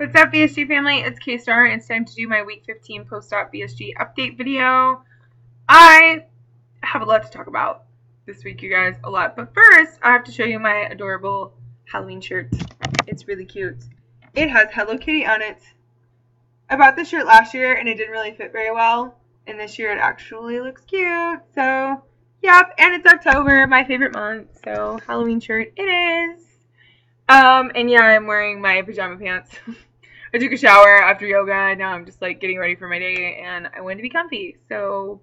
What's up, VSG family? It's K-Star, and it's time to do my Week 15 post-op VSG update video. I have a lot to talk about this week, you guys, a lot. But first, I have to show you my adorable Halloween shirt. It's really cute. It has Hello Kitty on it. I bought this shirt last year, and it didn't really fit very well. And this year, it actually looks cute. So, yep, and it's October, my favorite month. So, Halloween shirt it is. And yeah, I'm wearing my pajama pants. I took a shower after yoga, and now I'm just like getting ready for my day, and I want to be comfy. So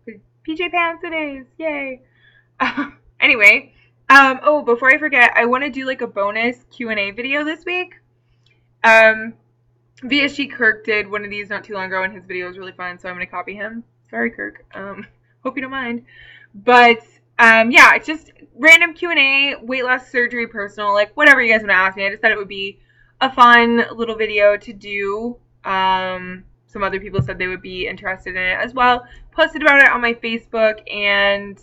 PJ pants it is, yay! Anyway, oh, before I forget, I want to do like a bonus Q&A video this week. VSG Kirk did one of these not too long ago, and his video was really fun, so I'm gonna copy him. Sorry, Kirk. Hope you don't mind. But yeah, it's just random Q&A, weight loss, surgery, personal, like whatever you guys want to ask me. I just thought it would be a fun little video to do. Some other people said they would be interested in it as well. Posted about it on my Facebook, and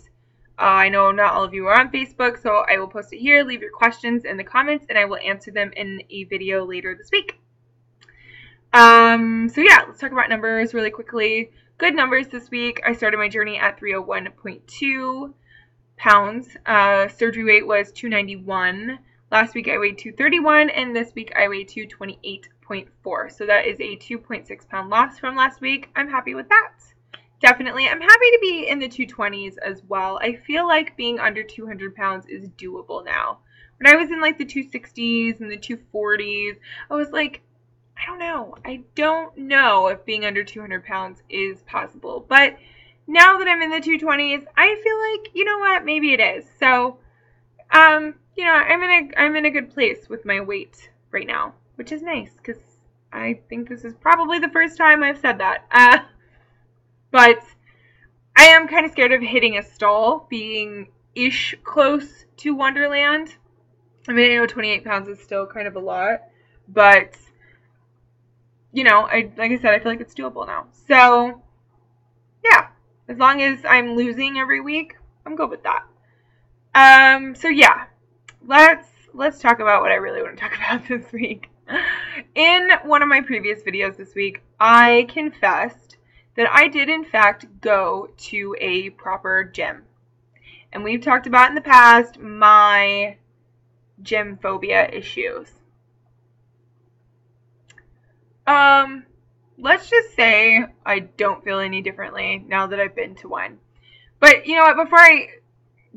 I know not all of you are on Facebook, so I will post it here. Leave your questions in the comments, and I will answer them in a video later this week. So yeah, let's talk about numbers really quickly. Good numbers this week. I started my journey at 301.2 pounds. Surgery weight was 291. Last week I weighed 231, and this week I weighed 228.4. So that is a 2.6 pound loss from last week. I'm happy with that. Definitely. I'm happy to be in the 220s as well. I feel like being under 200 pounds is doable now. When I was in like the 260s and the 240s, I was like, I don't know. I don't know if being under 200 pounds is possible. But now that I'm in the 220s, I feel like, you know what, maybe it is. So, you know, I'm in a good place with my weight right now, which is nice because I think this is probably the first time I've said that. But I am kind of scared of hitting a stall, being ish close to Wonderland. I mean, I know 28 pounds is still kind of a lot, but you know, like I said, I feel like it's doable now. So yeah, as long as I'm losing every week, I'm good with that. So yeah, let's talk about what I really want to talk about this week. In one of my previous videos this week, I confessed that I did in fact go to a proper gym. And we've talked about in the past my gym phobia issues. Let's just say I don't feel any differently now that I've been to one. But you know what, before I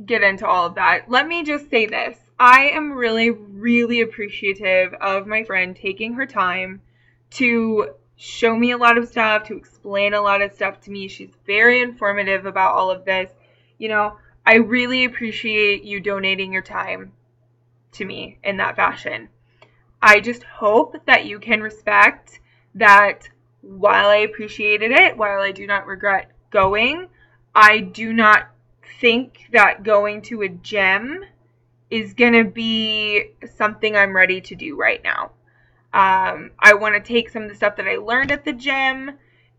get into all of that, let me just say this. I am really, really appreciative of my friend taking her time to show me a lot of stuff, to explain a lot of stuff to me. She's very informative about all of this. You know, I really appreciate you donating your time to me in that fashion. I just hope that you can respect that while I appreciated it, while I do not regret going, I do not think that going to a gym is going to be something I'm ready to do right now. I want to take some of the stuff that I learned at the gym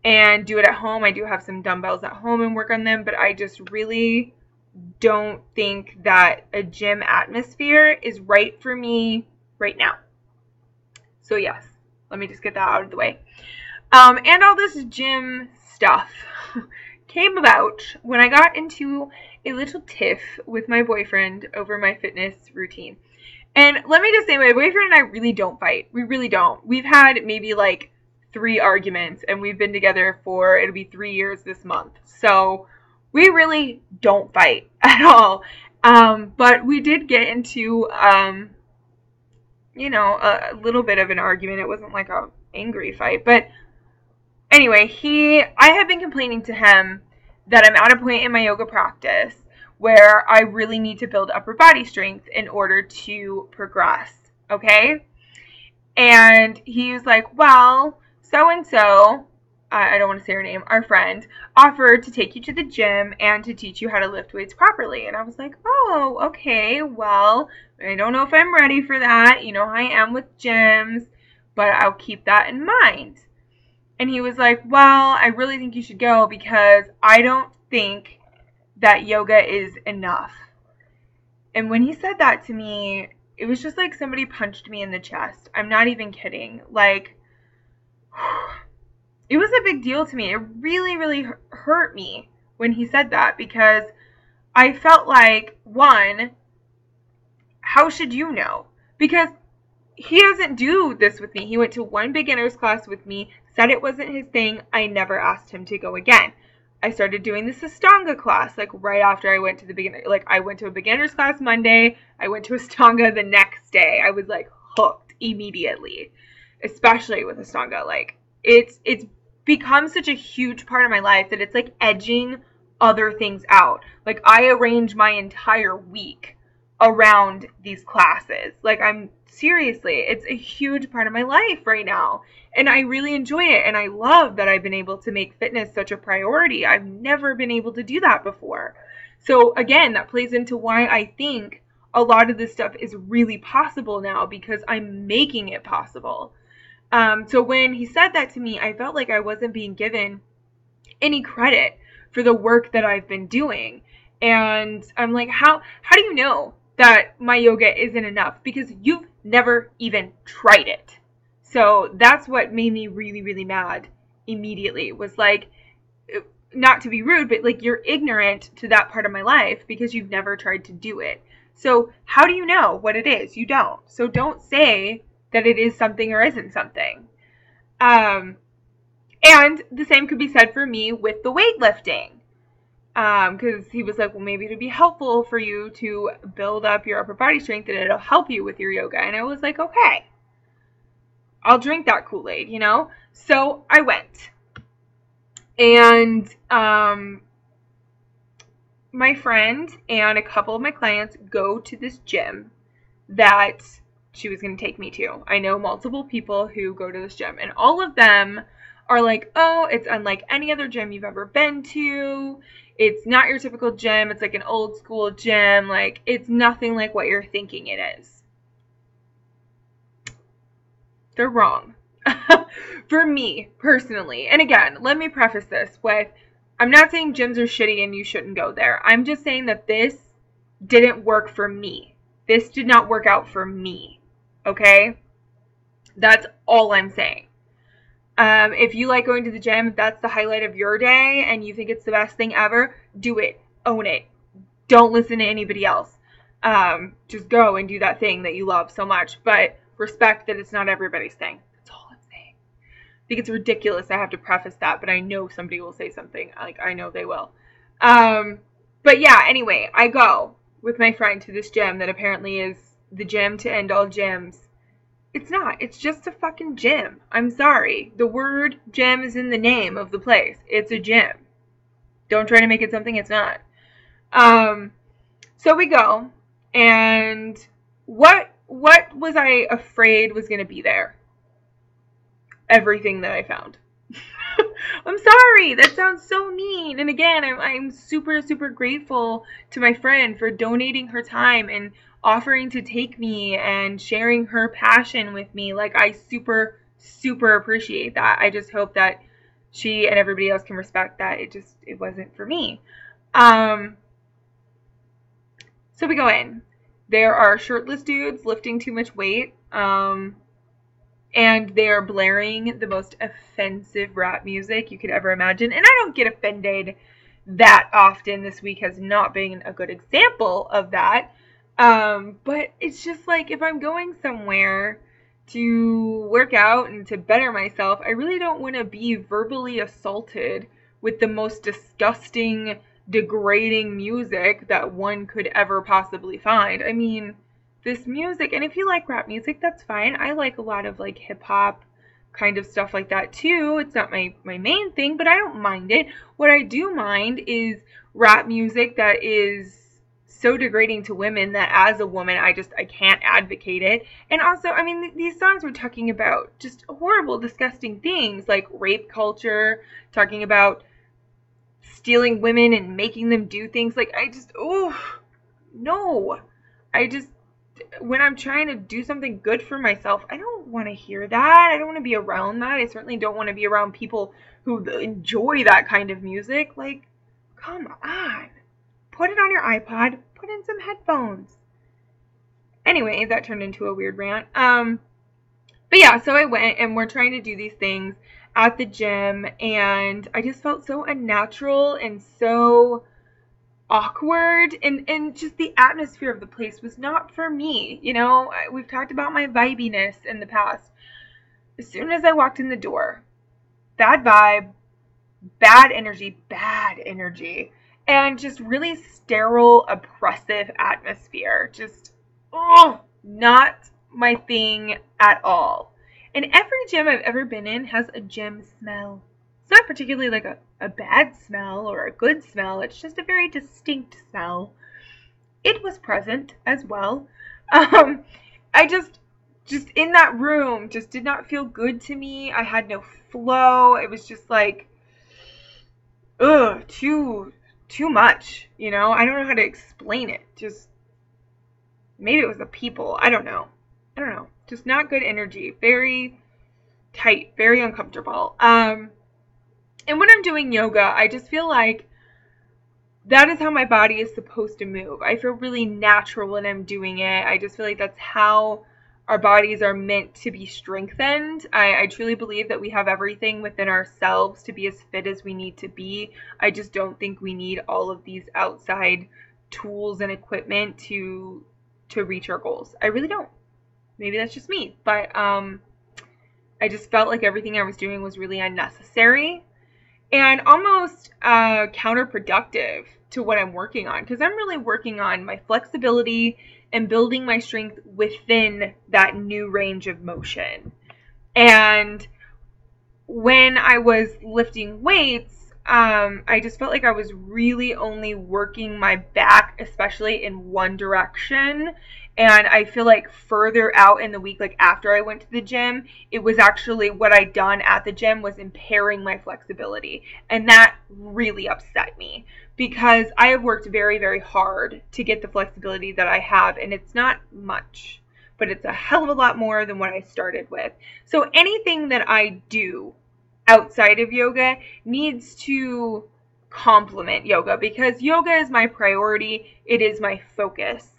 and do it at home. I do have some dumbbells at home and work on them, but I just really don't think that a gym atmosphere is right for me right now. So yes, let me just get that out of the way. And all this gym stuff came about when I got into a little tiff with my boyfriend over my fitness routine. And let me just say, my boyfriend and I really don't fight. We really don't. We've had maybe like 3 arguments, and we've been together for, it'll be 3 years this month. So we really don't fight at all. But we did get into, you know, a little bit of an argument. It wasn't like an angry fight. But anyway, I have been complaining to him that I'm at a point in my yoga practice where I really need to build upper body strength in order to progress, okay? And he was like, well, so-and-so, I don't want to say her name, our friend, offered to take you to the gym and to teach you how to lift weights properly. And I was like, oh, okay, well, I don't know if I'm ready for that. You know how I am with gyms, but I'll keep that in mind. And he was like, well, I really think you should go because I don't think that yoga is enough. And when he said that to me, it was just like somebody punched me in the chest. I'm not even kidding. Like, it was a big deal to me. It really, really hurt me when he said that, because I felt like, one, how should you know? Because he doesn't do this with me. He went to one beginner's class with me, said it wasn't his thing. I never asked him to go again. I started doing this Astanga class, like right after I went to the beginner. Like I went to a beginner's class Monday. I went to Astanga the next day. I was like hooked immediately, especially with Astanga. Like it's become such a huge part of my life that it's like edging other things out. Like I arrange my entire week around these classes. Like I'm seriously, it's a huge part of my life right now. And I really enjoy it. And I love that I've been able to make fitness such a priority. I've never been able to do that before. So again, that plays into why I think a lot of this stuff is really possible now, because I'm making it possible. So when he said that to me, I felt like I wasn't being given any credit for the work that I've been doing. And I'm like, how do you know that my yoga isn't enough? Because you've never even tried it. So that's what made me really, really mad immediately, was like, not to be rude, but like, you're ignorant to that part of my life because you've never tried to do it. So how do you know what it is? You don't. So don't say that it is something or isn't something. And the same could be said for me with the weightlifting. Because he was like, well, maybe it'd be helpful for you to build up your upper body strength and it'll help you with your yoga. And I was like, okay, I'll drink that Kool-Aid, you know? So I went. And my friend and a couple of my clients go to this gym that she was going to take me to. I know multiple people who go to this gym, and all of them are like, oh, it's unlike any other gym you've ever been to. It's not your typical gym. It's like an old school gym. Like, it's nothing like what you're thinking it is. They're wrong. For me, personally. And again, let me preface this with, I'm not saying gyms are shitty and you shouldn't go there. I'm just saying that this didn't work for me. This did not work out for me. Okay? That's all I'm saying. If you like going to the gym, if that's the highlight of your day and you think it's the best thing ever, do it. Own it. Don't listen to anybody else. Just go and do that thing that you love so much. But respect that it's not everybody's thing. That's all I'm saying. I think it's ridiculous I have to preface that, but I know somebody will say something. Like, I know they will. But yeah, anyway, I go with my friend to this gym that apparently is the gym to end all gyms. It's not. It's just a fucking gym. I'm sorry. The word gym is in the name of the place. It's a gym. Don't try to make it something it's not. So we go, and what was I afraid was going to be there? Everything that I found. I'm sorry. That sounds so mean. And again, I'm super, super grateful to my friend for donating her time and offering to take me and sharing her passion with me. Like, I super, super appreciate that. I just hope that she and everybody else can respect that it wasn't for me. So we go in. There are shirtless dudes lifting too much weight. And they are blaring the most offensive rap music you could ever imagine. And I don't get offended that often. This week has not been a good example of that. But it's just like, if I'm going somewhere to work out and to better myself, I really don't want to be verbally assaulted with the most disgusting, degrading music that one could ever possibly find. I mean, this music, and if you like rap music, that's fine. I like a lot of like hip hop kind of stuff like that too. It's not my main thing, but I don't mind it. What I do mind is rap music that is so degrading to women that as a woman, I can't advocate it. And also, I mean, these songs were talking about just horrible, disgusting things like rape culture, talking about stealing women and making them do things. Like, no. When I'm trying to do something good for myself, I don't want to hear that. I don't want to be around that. I certainly don't want to be around people who enjoy that kind of music. Like, come on. Put it on your iPod. Put in some headphones. Anyway, that turned into a weird rant. But But yeah, so I went and we're trying to do these things at the gym, and I just felt so unnatural and so awkward, and just the atmosphere of the place was not for me. We've talked about my vibiness in the past. As soon as I walked in the door, bad vibe, bad energy, and just really sterile, oppressive atmosphere. Just, not my thing at all. And every gym I've ever been in has a gym smell. It's not particularly like a bad smell or a good smell. It's just a very distinct smell. It was present as well. I just in that room just did not feel good to me. I had no flow. It was just like, too much. I don't know how to explain it. Just maybe it was the people. I don't know. Just not good energy. Very tight, very uncomfortable. And when I'm doing yoga, I just feel like that is how my body is supposed to move. I feel really natural when I'm doing it. I just feel like that's how our bodies are meant to be strengthened. I truly believe that we have everything within ourselves to be as fit as we need to be. I just don't think we need all of these outside tools and equipment to reach our goals. I really don't. Maybe that's just me, but I just felt like everything I was doing was really unnecessary and almost counterproductive to what I'm working on, because I'm really working on my flexibility and building my strength within that new range of motion. And when I was lifting weights, I just felt like I was really only working my back, especially in one direction. And I feel like further out in the week, like after I went to the gym, it was actually what I'd done at the gym was impairing my flexibility. And that really upset me because I have worked very, very hard to get the flexibility that I have. And it's not much, but it's a hell of a lot more than what I started with. So anything that I do outside of yoga needs to complement yoga, because yoga is my priority. It is my focus.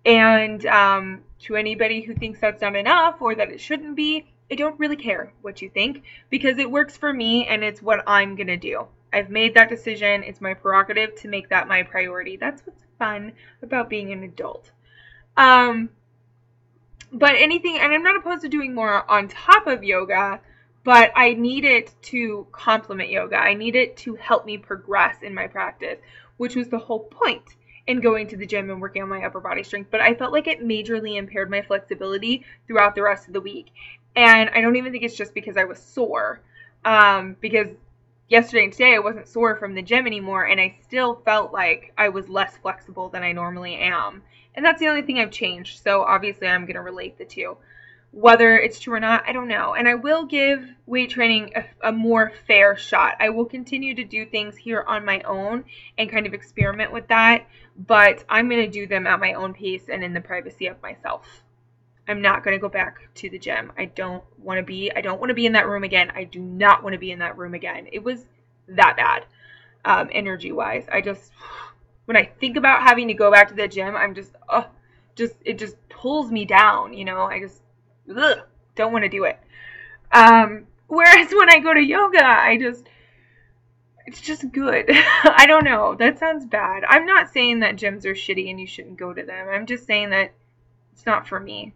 And to anybody who thinks that's not enough or that it shouldn't be, I don't really care what you think, because it works for me and it's what I'm going to do. I've made that decision. It's my prerogative to make that my priority. That's what's fun about being an adult. But anything, and I'm not opposed to doing more on top of yoga, but I need it to complement yoga. I need it to help me progress in my practice, which was the whole point in going to the gym and working on my upper body strength. But I felt like it majorly impaired my flexibility throughout the rest of the week. And I don't even think it's just because I was sore, because yesterday and today I wasn't sore from the gym anymore, and I still felt like I was less flexible than I normally am. And that's the only thing I've changed. So obviously I'm going to relate the two. Whether it's true or not, I don't know. And I will give weight training a more fair shot. I will continue to do things here on my own and kind of experiment with that, but I'm going to do them at my own pace and in the privacy of myself. I'm not going to go back to the gym. I don't want to be in that room again. I do not want to be in that room again. It was that bad, energy-wise. When I think about having to go back to the gym, it just pulls me down, I just don't want to do it. Whereas when I go to yoga, it's just good. I don't know. That sounds bad. I'm not saying that gyms are shitty and you shouldn't go to them. I'm just saying that it's not for me.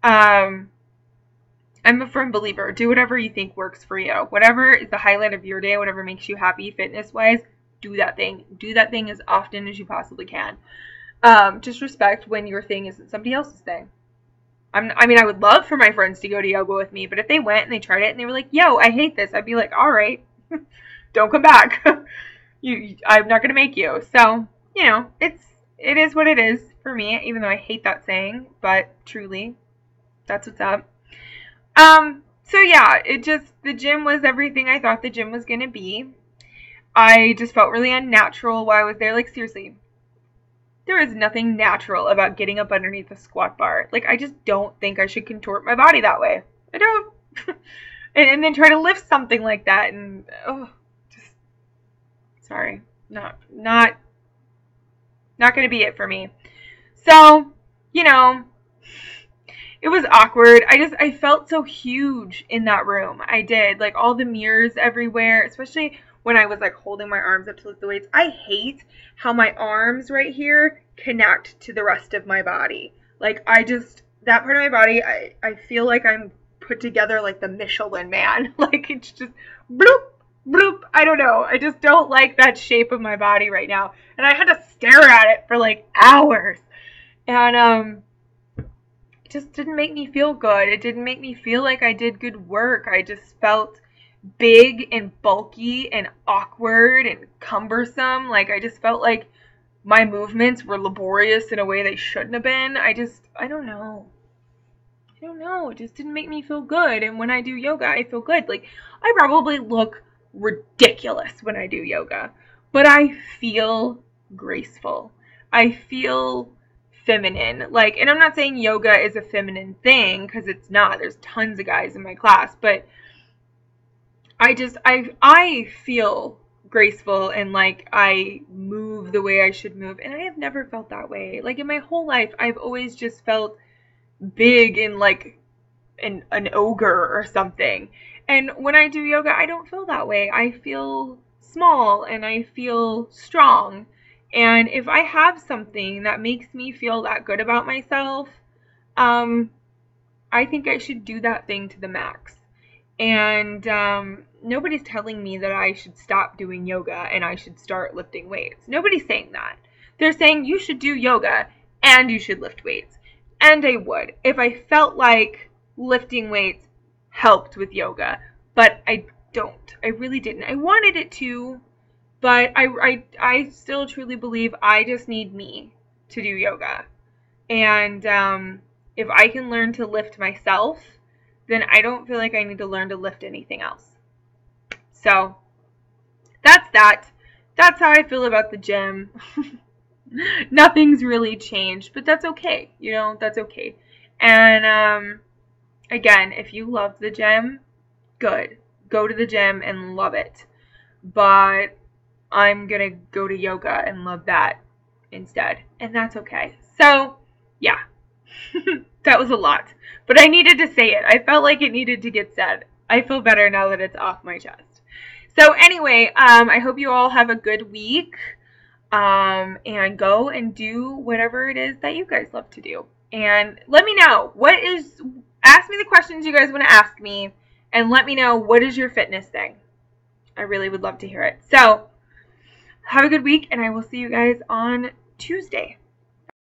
I'm a firm believer. Do whatever you think works for you. Whatever is the highlight of your day, whatever makes you happy fitness-wise, do that thing. Do that thing as often as you possibly can. Just respect when your thing isn't somebody else's thing. I would love for my friends to go to yoga with me, but if they went and they tried it and they were like, yo, I hate this, I'd be like, all right, don't come back. I'm not going to make you. So, it is what it is for me, even though I hate that saying, but truly, that's what's up. So yeah, the gym was everything I thought the gym was going to be. I just felt really unnatural while I was there. Like, seriously, there is nothing natural about getting up underneath a squat bar. Like, I just don't think I should contort my body that way. I don't. and then try to lift something like that and, sorry. Not going to be it for me. So, it was awkward. I felt so huge in that room. I did. Like, all the mirrors everywhere, especially when I was like holding my arms up to lift the weights. I hate how my arms right here connect to the rest of my body. Like, that part of my body, I feel like I'm put together like the Michelin Man. Like, it's just bloop, bloop. I don't know. I just don't like that shape of my body right now. And I had to stare at it for like hours. And, it just didn't make me feel good. It didn't make me feel like I did good work. I just felt big and bulky and awkward and cumbersome. Like, I just felt like my movements were laborious in a way they shouldn't have been. I don't know. It just didn't make me feel good. And when I do yoga, I feel good. Like, I probably look ridiculous when I do yoga, but I feel graceful. I feel feminine. Like, and I'm not saying yoga is a feminine thing, because it's not. There's tons of guys in my class, but I feel graceful, and like I move the way I should move, and I have never felt that way. Like, in my whole life, I've always just felt big and like an ogre or something. And when I do yoga, I don't feel that way. I feel small and I feel strong. And if I have something that makes me feel that good about myself, I think I should do that thing to the max. And nobody's telling me that I should stop doing yoga and I should start lifting weights. Nobody's saying that. They're saying you should do yoga and you should lift weights. And I would, if I felt like lifting weights helped with yoga. But I don't. I really didn't. I wanted it to, but I still truly believe I just need me to do yoga. And if I can learn to lift myself, then I don't feel like I need to learn to lift anything else. So that's that. That's how I feel about the gym. Nothing's really changed, but that's okay. You know, that's okay. And again, if you love the gym, good. Go to the gym and love it. But I'm going to go to yoga and love that instead. And that's okay. So, yeah. That was a lot. But I needed to say it. I felt like it needed to get said. I feel better now that it's off my chest. So anyway, I hope you all have a good week. And go and do whatever it is that you guys love to do. And let me know, ask me the questions you guys want to ask me, and let me know, what is your fitness thing? I really would love to hear it. So, have a good week, and I will see you guys on Tuesday.